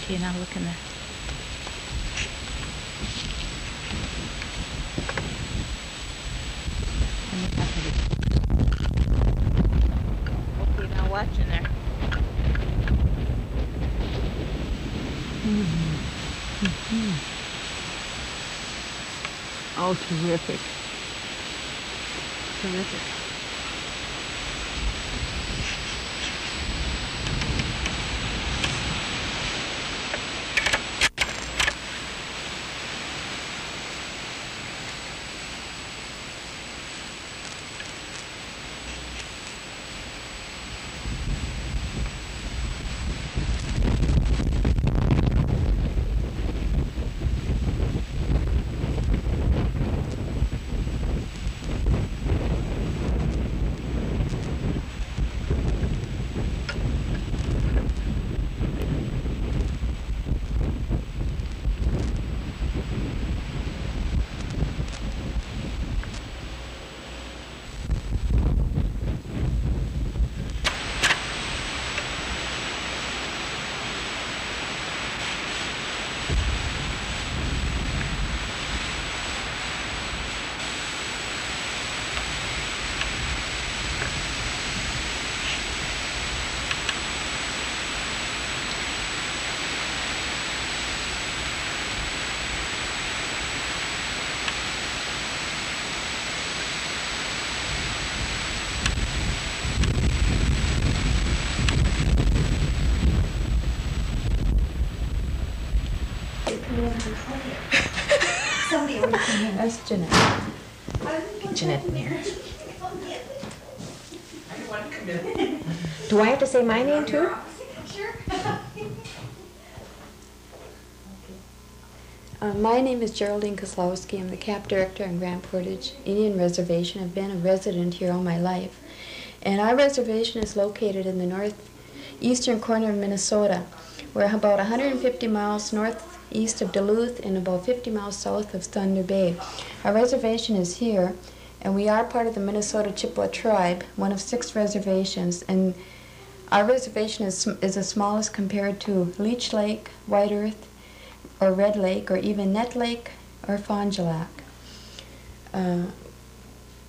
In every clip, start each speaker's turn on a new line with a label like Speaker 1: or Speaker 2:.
Speaker 1: Okay, now look in there. And look up at it. Okay, now watch in there. Oh, terrific. Terrific.
Speaker 2: Somebody already came in.
Speaker 1: That's Jeanette. Jeanette in here.
Speaker 3: Do I have to say my name too?
Speaker 2: Sure.
Speaker 3: My name is Geraldine Kozlowski. I'm the CAP director on Grand Portage Indian Reservation. I've been a resident here all my life. And our reservation is located in the northeastern corner of Minnesota. We're about 150 miles northeast of Duluth and about 50 miles south of Thunder Bay. Our reservation is here, and we are part of the Minnesota Chippewa tribe, one of 6 reservations. And our reservation is the smallest compared to Leech Lake, White Earth, or Red Lake, or even Net Lake, or Fond du Lac.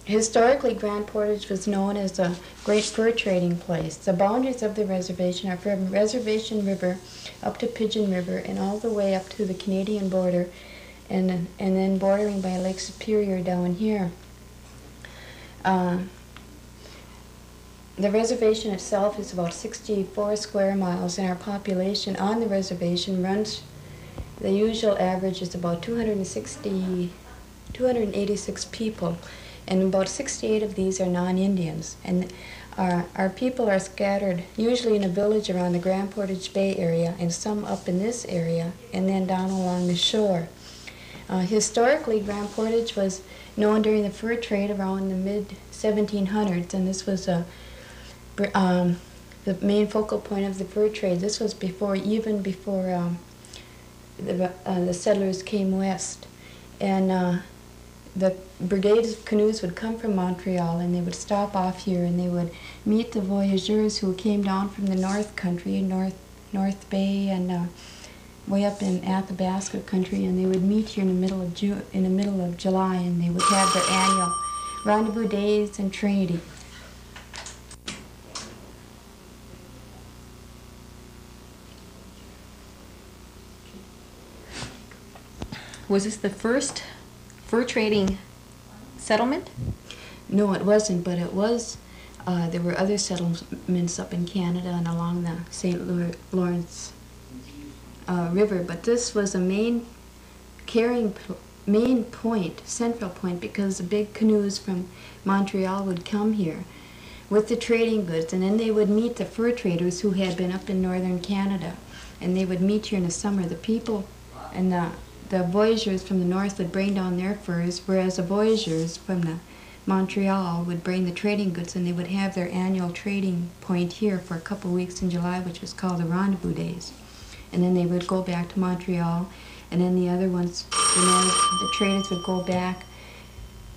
Speaker 3: Historically, Grand Portage was known as a great fur trading place. The boundaries of the reservation are from Reservation River up to Pigeon River and all the way up to the Canadian border, and then bordering by Lake Superior down here. The reservation itself is about 64 square miles, and our population on the reservation runs, the usual average is about 286 people, and about 68 of these are non-Indians. And our people are scattered usually in a village around the Grand Portage Bay area, and some up in this area, and then down along the shore. Historically, Grand Portage was known during the fur trade around the mid-1700s, and this was the main focal point of the fur trade. This was even before the settlers came west. And the brigades of canoes would come from Montreal, and they would stop off here, and they would meet the voyageurs who came down from the North Country, North Bay, and way up in Athabasca country, and they would meet here in the middle of July, and they would have their annual rendezvous days and trading.
Speaker 4: Was this the first fur trading settlement?
Speaker 3: No, it wasn't, but it was. There were other settlements up in Canada and along the St. Lawrence River, but this was a main point, central point, because the big canoes from Montreal would come here with the trading goods, and then they would meet the fur traders who had been up in northern Canada, and they would meet here in the summer. The people and the voyageurs from the north would bring down their furs, whereas the voyageurs from the Montreal would bring the trading goods, and they would have their annual trading point here for a couple of weeks in July, which was called the Rendezvous Days. And then they would go back to Montreal, and then the other ones, the traders would go back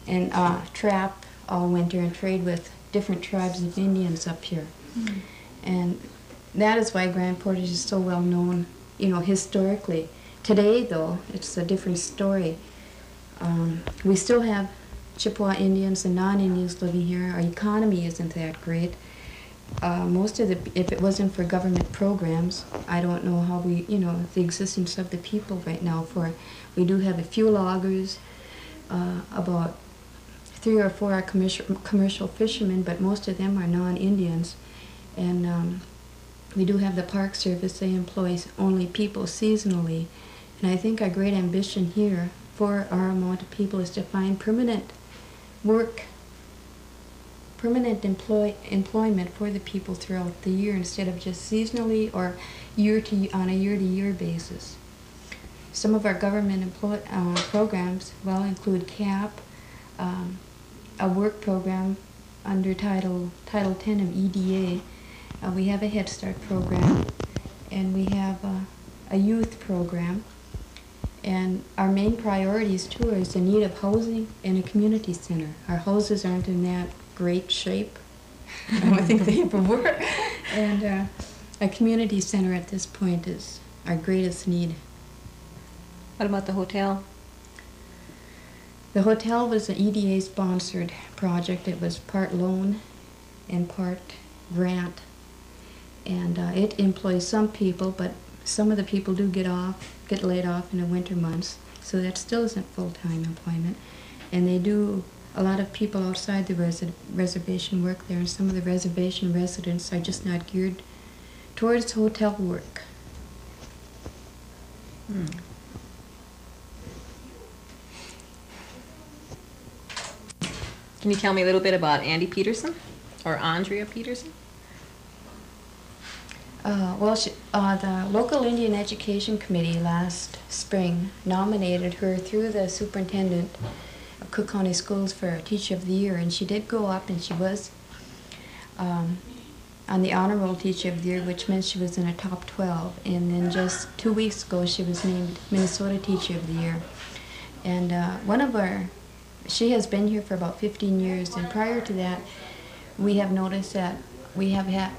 Speaker 3: and trap all winter and trade with different tribes of Indians up here. Mm-hmm. And that is why Grand Portage is so well known you know, historically. Today, though, it's a different story. We still have Chippewa Indians and non-Indians living here. Our economy isn't that great. Most of if it wasn't for government programs, I don't know how we, you know, the existence of the people right now we do have a few loggers, about 3 or 4 are commercial fishermen, but most of them are non-Indians. And we do have the Park Service. They employ only people seasonally. And I think our great ambition here for our amount of people is to find permanent work, permanent employment for the people throughout the year instead of just seasonally or on a year-to-year basis. Some of our government programs, well, include CAP, a work program under Title 10 of EDA. We have a Head Start program, and we have a youth program. And our main priorities, too, is the need of housing and a community center. Our houses aren't in that great shape. I don't think they ever were. And a community center at this point is our greatest need.
Speaker 4: What about the hotel?
Speaker 3: The hotel was an EDA-sponsored project. It was part loan and part grant. And it employs some people, but some of the people do get laid off in the winter months, so that still isn't full-time employment. And they do, a lot of people outside the reservation work there, and some of the reservation residents are just not geared towards hotel work.
Speaker 4: Can you tell me a little bit about Andy Peterson or Andrea Peterson?
Speaker 3: The local Indian Education Committee last spring nominated her through the superintendent of Cook County Schools for Teacher of the Year, and she did go up, and she was on the Honor Roll Teacher of the Year, which meant she was in a top 12. And then just 2 weeks ago, she was named Minnesota Teacher of the Year. And she has been here for about 15 years, and prior to that, we have noticed that we have had,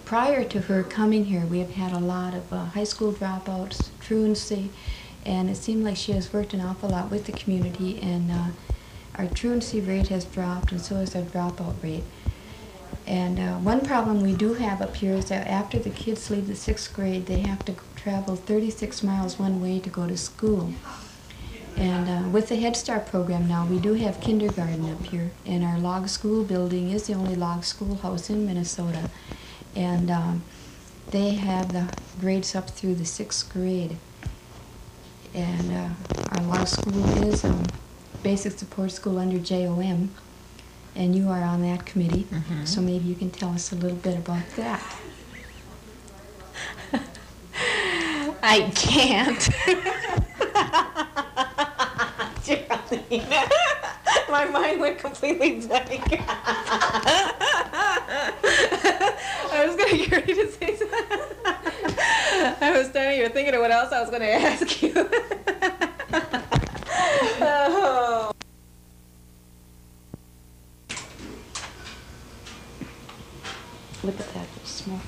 Speaker 3: prior to her coming here, we have had a lot of high school dropouts, truancy, and it seemed like she has worked an awful lot with the community, and our truancy rate has dropped, and so has our dropout rate. And one problem we do have up here is that after the kids leave the 6th grade, they have to travel 36 miles one way to go to school. And with the Head Start program now, we do have kindergarten up here, and our log school building is the only log schoolhouse in Minnesota. And they have the grades up through the 6th grade. And our log school is basic support school under JOM, and you are on that committee, so maybe you can tell us a little bit about that.
Speaker 4: I can't. Geraldine. My mind went completely blank. I was going to get ready to say something. I was standing here thinking of what else I was going to ask you. Oh.
Speaker 3: Look at that smoke.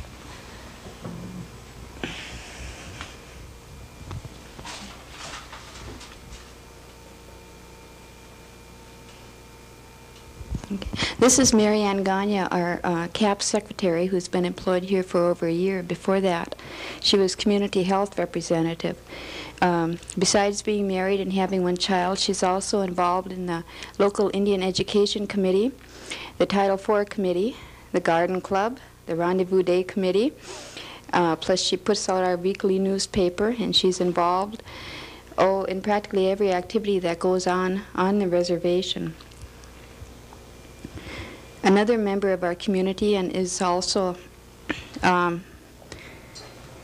Speaker 3: Okay. This is Mary Ann Gagne, our CAP secretary, who's been employed here for over a year. Before that, she was community health representative. Besides being married and having one child, she's also involved in the local Indian Education Committee, the Title IV Committee, the Garden Club, the Rendezvous Day Committee. Plus she puts out our weekly newspaper, and she's involved in practically every activity that goes on the reservation. Another member of our community and is also on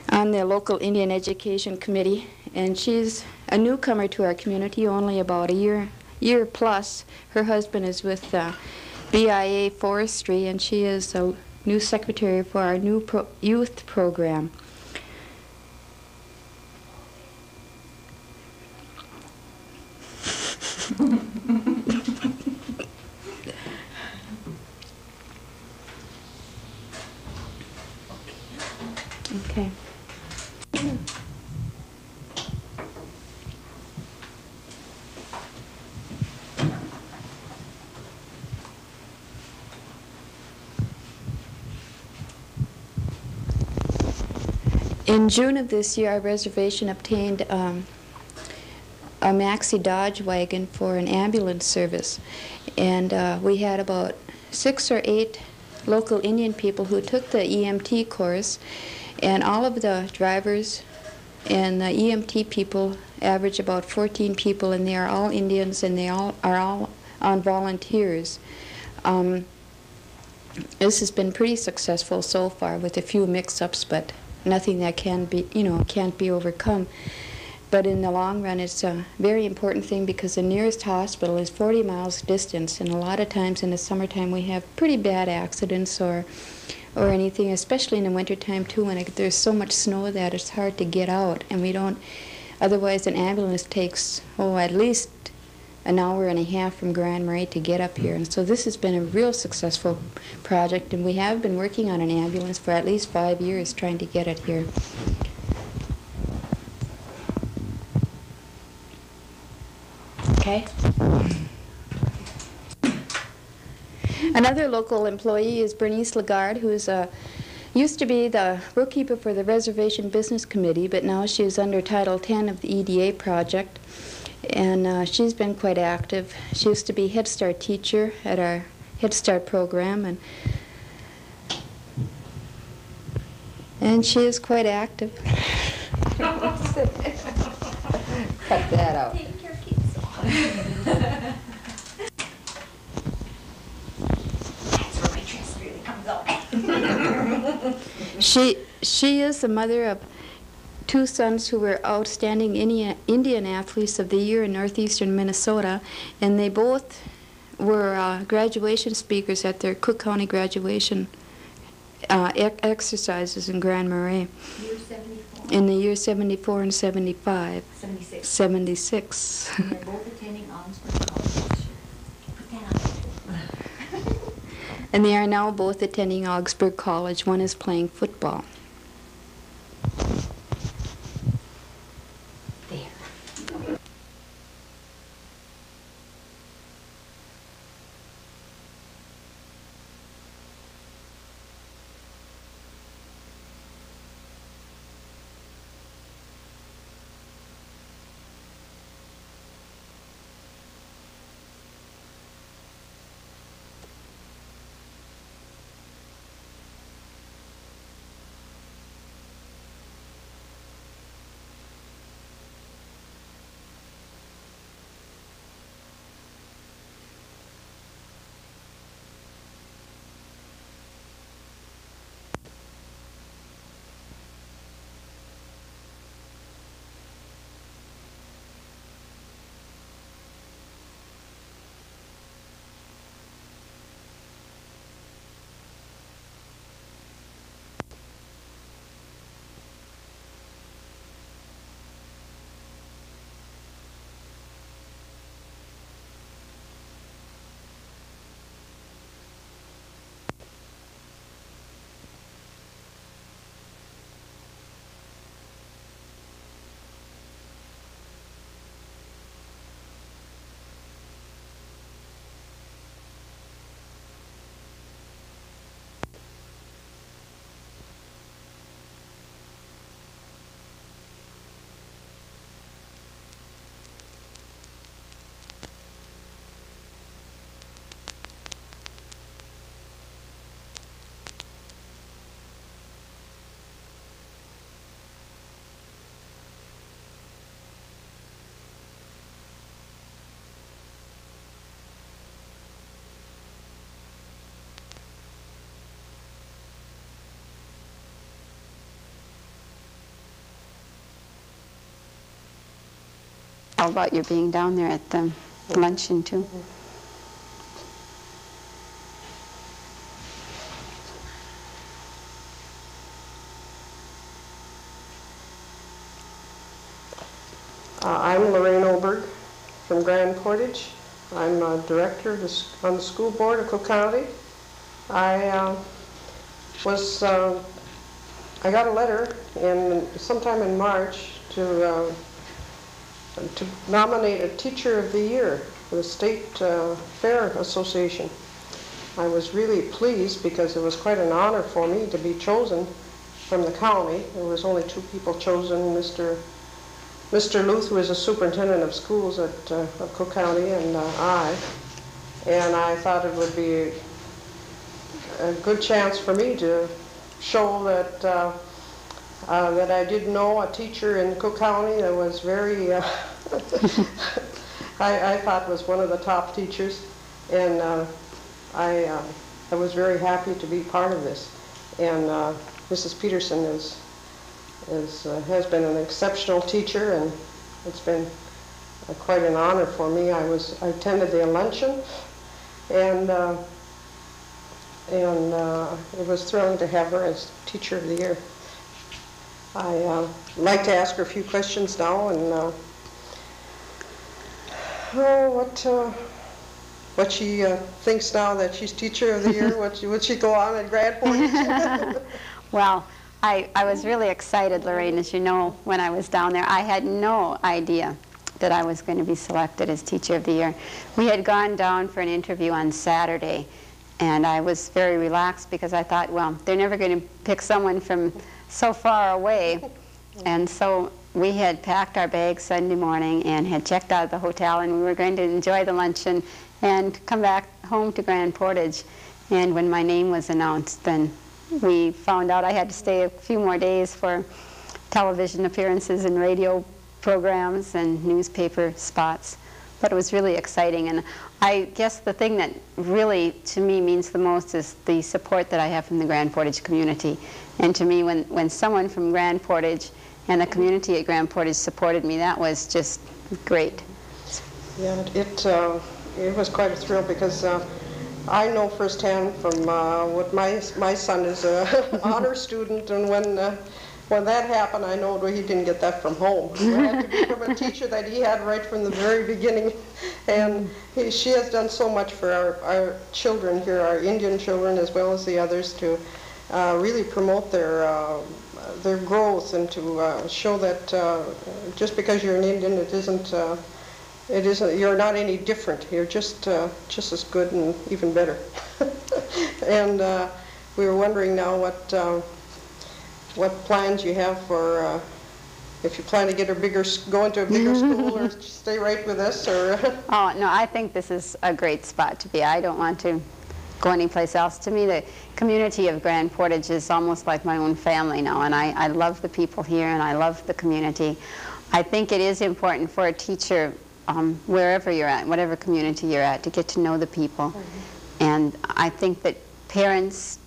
Speaker 3: the local Indian Education Committee, and she's a newcomer to our community, only about a year plus. Her husband is with BIA Forestry, and she is a new secretary for our new youth program. Okay. In June of this year, our reservation obtained a Maxi Dodge wagon for an ambulance service. And we had about 6 or 8 local Indian people who took the EMT course, and all of the drivers and the EMT people average about 14 people, and they are all Indians, and they are all on volunteers. This has been pretty successful so far, with a few mix-ups, but nothing that can't be overcome. But in the long run, it's a very important thing because the nearest hospital is 40 miles distance, and a lot of times in the summertime we have pretty bad accidents or anything, especially in the wintertime too, when there's so much snow that it's hard to get out, and we don't, otherwise an ambulance takes, at least an hour and a half from Grand Marais to get up here. And so this has been a real successful project, and we have been working on an ambulance for at least 5 years trying to get it here. Okay. Another local employee is Bernice Lagarde, who's used to be the bookkeeper for the Reservation Business Committee, but now she is under Title 10 of the EDA project, and she's been quite active. She used to be Head Start teacher at our Head Start program, and she is quite active. Cut that out.
Speaker 2: Taking care of kids. That's where my trust really comes out.
Speaker 3: She is the mother of 2 sons who were outstanding Indian athletes of the year in northeastern Minnesota, and they both were graduation speakers at their Cook County graduation exercises in Grand Marais.
Speaker 2: Year 74.
Speaker 3: In the year 74 and 75.
Speaker 2: 76.
Speaker 3: 76.
Speaker 2: And they're both attending Augsburg College this year. Put that on.
Speaker 3: And they are now both attending Augsburg College. One is playing football.
Speaker 2: There.
Speaker 5: How about your being down there at the luncheon, too?
Speaker 6: I'm Lorraine Oberg from Grand Portage. I'm a director on the school board of Cook County. I got a letter sometime in March to nominate a Teacher of the Year for the State Fair Association. I was really pleased because it was quite an honor for me to be chosen from the county. There was only 2 people chosen, Mr. Luth, who is a superintendent of schools at of Cook County, and I. And I thought it would be a good chance for me to show that that I did know a teacher in Cook County that was very, I thought was one of the top teachers, and I was very happy to be part of this. And Mrs. Peterson has been an exceptional teacher, and it's been quite an honor for me. I attended the luncheon, and it was thrilling to have her as Teacher of the Year. I'd like to ask her a few questions now, and what she thinks now that she's Teacher of the Year. Would she go on at Grand Portage?
Speaker 5: Well, I was really excited, Lorraine, as you know, when I was down there. I had no idea that I was going to be selected as Teacher of the Year. We had gone down for an interview on Saturday, and I was very relaxed because I thought, well, they're never going to pick someone from so far away. And so we had packed our bags Sunday morning and had checked out of the hotel, and we were going to enjoy the luncheon and come back home to Grand Portage. And when my name was announced, then we found out I had to stay a few more days for television appearances and radio programs and newspaper spots. But it was really exciting, and I guess the thing that really to me means the most is the support that I have from the Grand Portage community. And to me, when someone from Grand Portage and the community at Grand Portage supported me, that was just great.
Speaker 6: Yeah, it was quite a thrill because I know firsthand from what my son is an honor student, and when that happened, I know he didn't get that from home. It had to be from a teacher that he had right from the very beginning. And she has done so much for our children here, our Indian children as well as the others, to really promote their growth and to show that just because you're an Indian, it isn't you're not any different. You're just as good and even better. And we were wondering now what plans you have for if you plan to get go into a bigger school or stay right with us, or.
Speaker 5: Oh, no, I think this is a great spot to be. I don't want to go anyplace else. To me, the community of Grand Portage is almost like my own family now, and I love the people here, and I love the community. I think it is important for a teacher, wherever you're at, whatever community you're at, to get to know the people. And I think that parents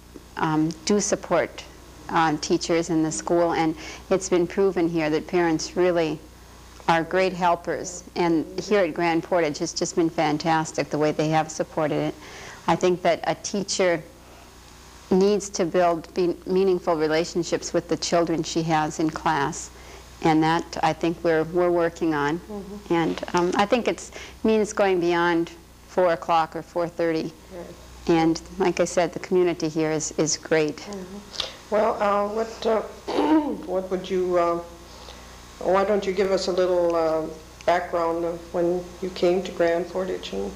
Speaker 5: do support teachers in the school, and it's been proven here that parents really are great helpers. And here at Grand Portage, it's just been fantastic the way they have supported it. I think that a teacher needs to build meaningful relationships with the children she has in class, and that I think we're working on. And I think it means going beyond 4 o'clock or 4:30. Right. And like I said, the community here is great.
Speaker 6: Well, what would you, why don't you give us a little background of when you came to Grand Portage and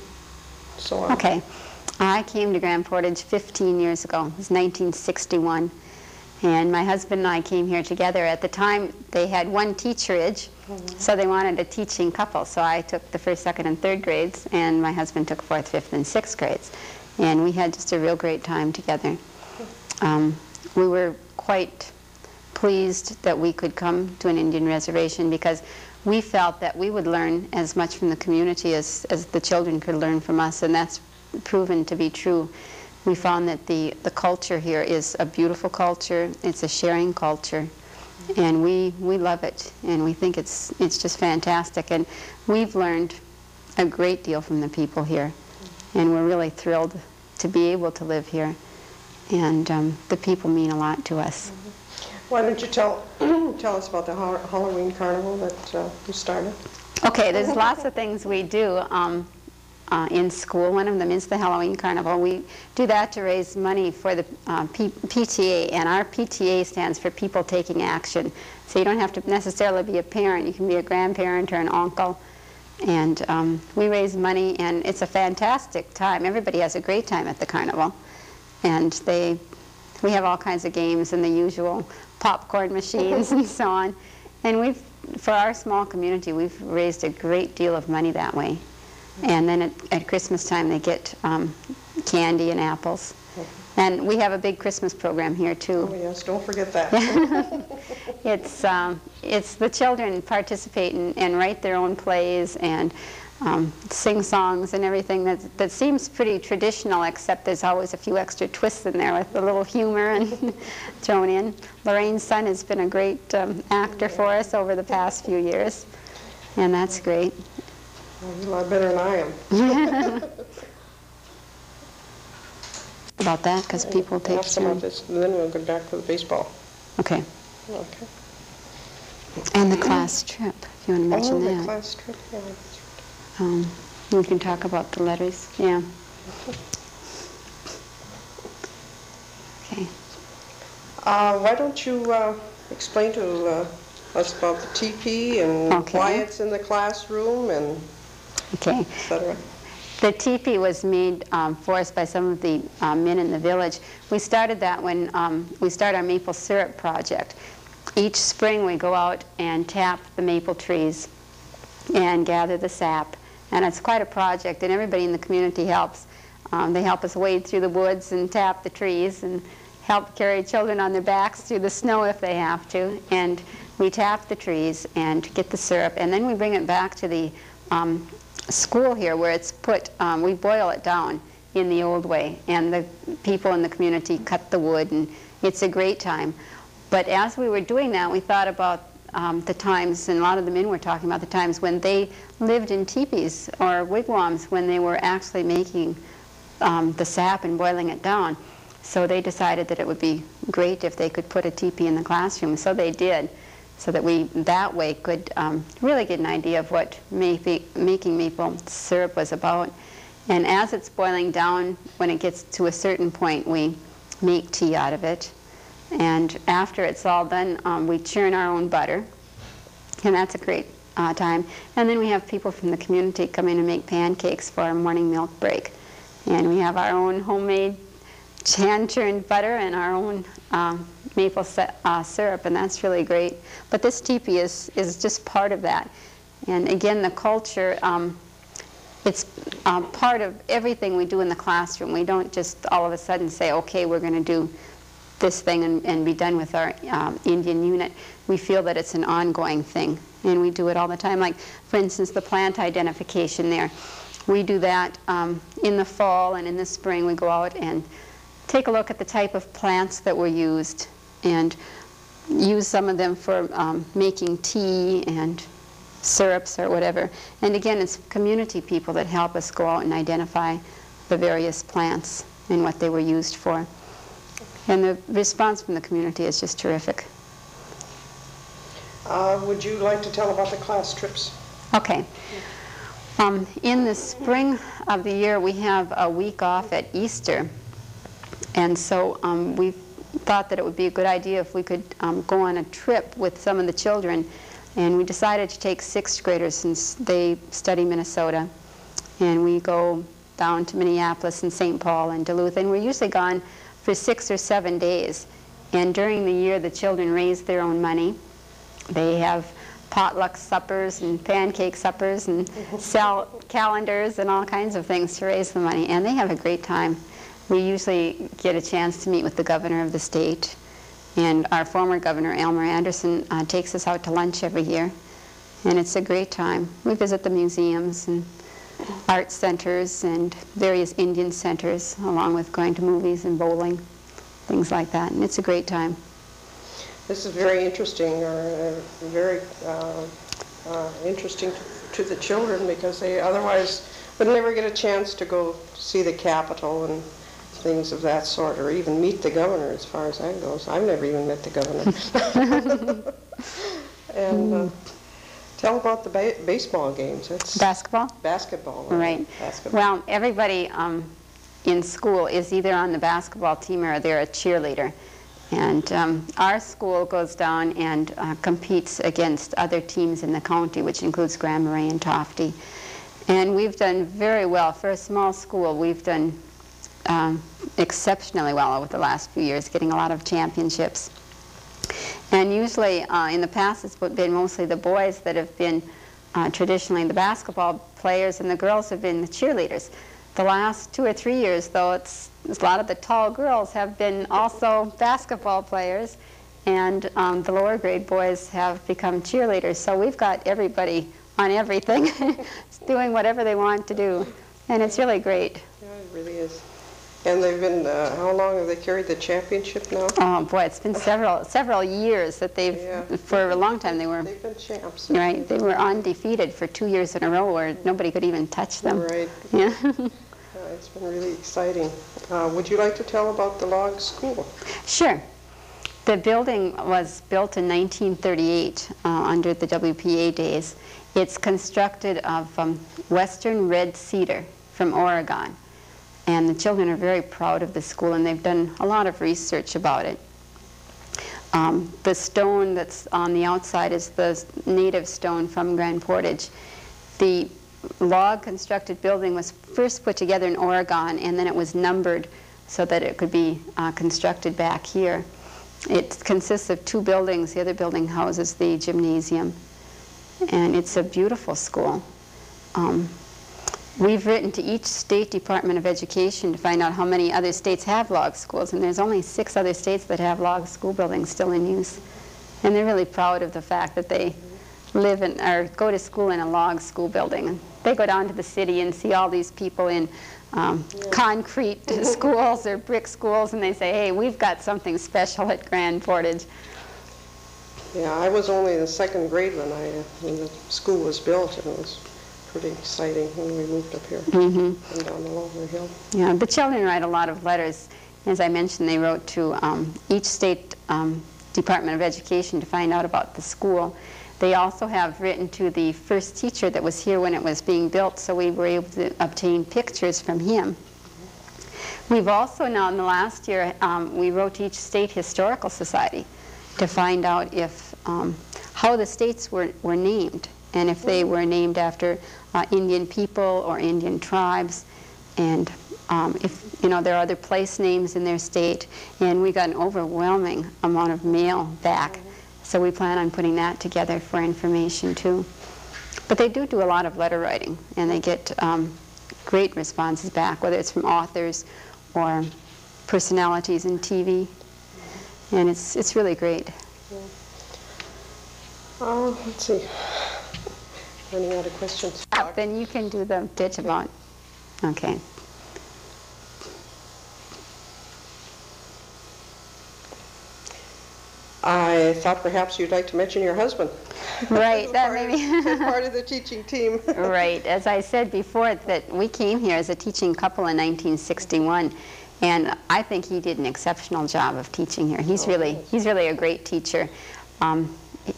Speaker 6: so on?
Speaker 5: Okay. I came to Grand Portage 15 years ago. It was 1961. And my husband and I came here together. At the time, they had one teacherage, so they wanted a teaching couple. So I took the 1st, 2nd, and 3rd grades, and my husband took 4th, 5th, and 6th grades. And we had just a real great time together. We were quite pleased that we could come to an Indian reservation because we felt that we would learn as much from the community as the children could learn from us, and that's proven to be true. We found that the culture here is a beautiful culture. It's a sharing culture, and we love it, and we think it's just fantastic. And we've learned a great deal from the people here, and we're really thrilled to be able to live here. And the people mean a lot to us.
Speaker 6: Why don't you tell us about the Halloween carnival that you started?
Speaker 5: Okay, there's lots of things we do in school. One of them is the Halloween carnival. We do that to raise money for the PTA, and our PTA stands for People Taking Action. So you don't have to necessarily be a parent. You can be a grandparent or an uncle. And we raise money, and it's a fantastic time. Everybody has a great time at the carnival. And we have all kinds of games and the usual popcorn machines and so on. And for our small community, we've raised a great deal of money that way. And then at Christmas time, they get candy and apples. And we have a big Christmas program here, too.
Speaker 6: Oh, yes, don't forget that.
Speaker 5: It's the children participate and write their own plays and sing songs and everything that seems pretty traditional, except there's always a few extra twists in there with a little humor and thrown in. Lorraine's son has been a great actor for us over the past few years, and that's great.
Speaker 6: Well, he's a lot better than I am.
Speaker 5: About that, because people take
Speaker 6: Ask them about
Speaker 5: turns.
Speaker 6: this, and then we'll go back to the baseball.
Speaker 5: Okay.
Speaker 6: Okay.
Speaker 5: And the class trip, if you want to mention
Speaker 6: Oh, the
Speaker 5: that.
Speaker 6: class trip, yeah.
Speaker 5: We can talk about the letters, yeah. Okay.
Speaker 6: Why don't you explain to us about the TP and
Speaker 5: Okay.
Speaker 6: why it's in the classroom and
Speaker 5: Okay.
Speaker 6: et cetera?
Speaker 5: The teepee was made for us by some of the men in the village. We started that when we started our maple syrup project. Each spring we go out and tap the maple trees and gather the sap. And it's quite a project, and everybody in the community helps. They help us wade through the woods and tap the trees and help carry children on their backs through the snow if they have to. And we tap the trees and get the syrup, and then we bring it back to the school here where it's put, we boil it down in the old way, and the people in the community cut the wood, and it's a great time. But as we were doing that, we thought about the times, and a lot of the men were talking about the times when they lived in teepees or wigwams when they were actually making the sap and boiling it down. So they decided that it would be great if they could put a teepee in the classroom. So they did, so that we that way could really get an idea of what making maple syrup was about. And as it's boiling down, when it gets to a certain point, we make tea out of it. And after it's all done, we churn our own butter, and that's a great time. And then we have people from the community come in and make pancakes for our morning milk break. And we have our own homemade hand-churned butter and our own maple syrup, and that's really great. But this teepee is just part of that. And again, the culture, it's part of everything we do in the classroom. We don't just all of a sudden say, okay, we're going to do this thing and be done with our Indian unit. We feel that it's an ongoing thing, and we do it all the time. Like, for instance, the plant identification there. We do that in the fall, and in the spring we go out and take a look at the type of plants that were used and use some of them for making tea and syrups or whatever. And again, it's community people that help us go out and identify the various plants and what they were used for. And the response from the community is just terrific.
Speaker 6: Would you like to tell about the class trips?
Speaker 5: Okay. In the spring of the year, we have a week off at Easter. And so we thought that it would be a good idea if we could go on a trip with some of the children. And we decided to take 6th graders, since they study Minnesota. And we go down to Minneapolis and St. Paul and Duluth. And we're usually gone for 6 or 7 days. And during the year, the children raise their own money. They have potluck suppers and pancake suppers and sell calendars and all kinds of things to raise the money. And they have a great time. We usually get a chance to meet with the governor of the state. And our former governor, Elmer Anderson, takes us out to lunch every year. And it's a great time. We visit the museums and art centers and various Indian centers, along with going to movies and bowling, things like that. And it's a great time.
Speaker 6: This is very interesting, very interesting to the children, because they otherwise would never get a chance to go see the Capitol and things of that sort, or even meet the governor, as far as that goes. I've never even met the governor. And tell about the baseball games. It's
Speaker 5: Basketball?
Speaker 6: basketball.
Speaker 5: Right.
Speaker 6: Basketball.
Speaker 5: Well, everybody in school is either on the basketball team or they're a cheerleader. And our school goes down and competes against other teams in the county, which includes Grand Marais and Tofte. And we've done very well. For a small school, we've done exceptionally well over the last few years, getting a lot of championships. And usually, in the past, it's been mostly the boys that have been traditionally the basketball players, and the girls have been the cheerleaders. The last 2 or 3 years, though, it's a lot of the tall girls have been also basketball players, and the lower grade boys have become cheerleaders. So we've got everybody on everything, doing whatever they want to do, and it's really great.
Speaker 6: Yeah, it really is. And they've been, how long have they carried the championship now?
Speaker 5: Oh boy, it's been several years that they've,
Speaker 6: Yeah.
Speaker 5: for a long time they were,
Speaker 6: They've been champs.
Speaker 5: right, they were undefeated for 2 years in a row where nobody could even touch them.
Speaker 6: Right.
Speaker 5: Yeah.
Speaker 6: It's been really exciting. Would you like to tell about the log school?
Speaker 5: Sure. The building was built in 1938 under the WPA days. It's constructed of western red cedar from Oregon. And the children are very proud of the school, and they've done a lot of research about it. The stone that's on the outside is the native stone from Grand Portage. The log constructed building was first put together in Oregon, and then it was numbered so that it could be constructed back here. It consists of 2 buildings. The other building houses the gymnasium, and it's a beautiful school. We've written to each state Department of Education to find out how many other states have log schools, and there's only 6 other states that have log school buildings still in use. And they're really proud of the fact that they live in, or go to school in a log school building. And they go down to the city and see all these people in concrete schools or brick schools, and they say, hey, we've got something special at Grand Portage.
Speaker 6: Yeah, I was only in the 2nd grade when the school was built, and it was pretty exciting when we moved up here and down the lower hill.
Speaker 5: Yeah, the children write a lot of letters. As I mentioned, they wrote to each state Department of Education to find out about the school. They also have written to the first teacher that was here when it was being built, so we were able to obtain pictures from him. We've also now, in the last year, we wrote to each state historical society to find out if how the states were named, and if they were named after Indian people or Indian tribes, and if there are other place names in their state. And we got an overwhelming amount of mail back, so we plan on putting that together for information too. But they do a lot of letter writing, and they get great responses back, whether it's from authors or personalities in TV, and it's really great.
Speaker 6: Let's see. Running out of questions.
Speaker 5: Then you can do the pitch about. Okay.
Speaker 6: I thought perhaps you'd like to mention your husband.
Speaker 5: Right, that
Speaker 6: Part of-
Speaker 5: maybe.
Speaker 6: as part of the teaching team.
Speaker 5: Right, as I said before, that we came here as a teaching couple in 1961, and I think he did an exceptional job of teaching here. He's really a great teacher.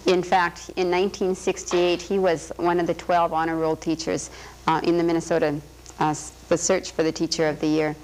Speaker 5: In fact, in 1968, he was one of the 12 honor roll teachers in the Minnesota, the search for the Teacher of the Year.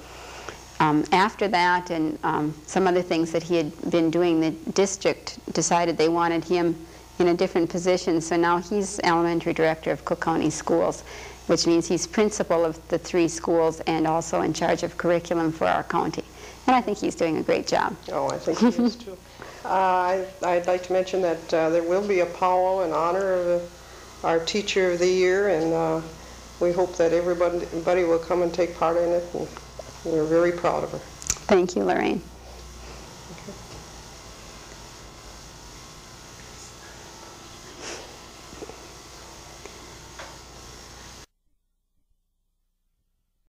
Speaker 5: After that and some other things that he had been doing, the district decided they wanted him in a different position, so now he's elementary director of Cook County Schools, which means he's principal of the 3 schools and also in charge of curriculum for our county. And I think he's doing a great job.
Speaker 6: Oh, I think he is too. I'd like to mention that there will be a powwow in honor of our Teacher of the Year, and we hope that everybody will come and take part in it, and we're very proud of her.
Speaker 5: Thank you, Lorraine.